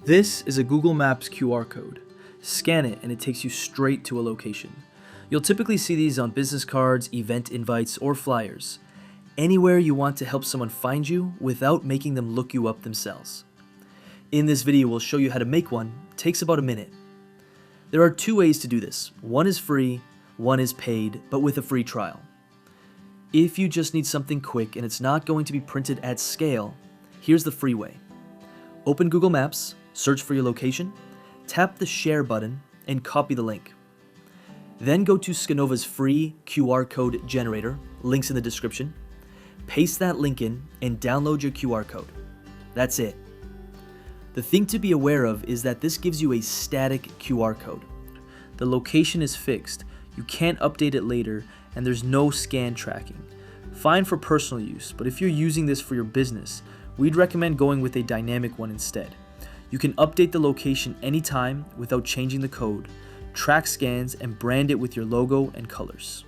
This is a Google Maps QR code. Scan it and it takes you straight to a location. You'll typically see these on business cards, event invites, or flyers. Anywhere you want to help someone find you without making them look you up themselves. In this video, we'll show you how to make one. It takes about a minute. There are two ways to do this. One is free, one is paid, but with a free trial. If you just need something quick and it's not going to be printed at scale, here's the free way. Open Google Maps, search for your location, tap the share button, and copy the link. Then go to Scanova's free QR code generator, links in the description, paste that link in, and download your QR code. That's it. The thing to be aware of is that this gives you a static QR code. The location is fixed, you can't update it later, and there's no scan tracking. Fine for personal use, but if you're using this for your business, we'd recommend going with a dynamic one instead. You can update the location anytime without changing the code, track scans, and brand it with your logo and colors.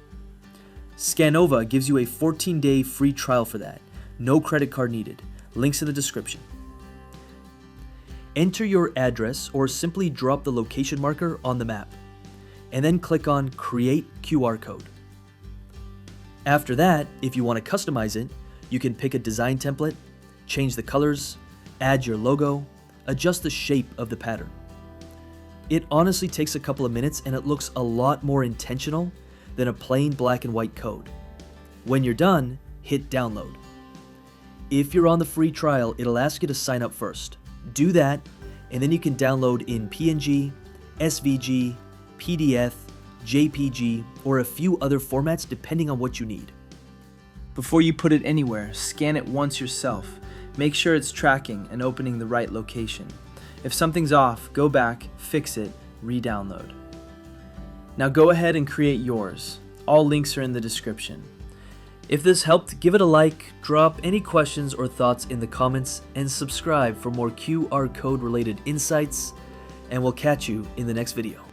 Scanova gives you a 14-day free trial for that. No credit card needed. Links in the description. Enter your address or simply drop the location marker on the map, and then click on Create QR Code. After that, if you want to customize it, you can pick a design template, change the colors, add your logo, adjust the shape of the pattern. It honestly takes a couple of minutes and it looks a lot more intentional than a plain black and white code. When you're done, hit download. If you're on the free trial, it'll ask you to sign up first. Do that, and then you can download in PNG, SVG, PDF, JPG, or a few other formats depending on what you need. Before you put it anywhere, scan it once yourself. Make sure it's tracking and opening the right location. If something's off, go back, fix it, re-download. Now go ahead and create yours. All links are in the description. If this helped, give it a like, drop any questions or thoughts in the comments, and subscribe for more QR code related insights, and we'll catch you in the next video.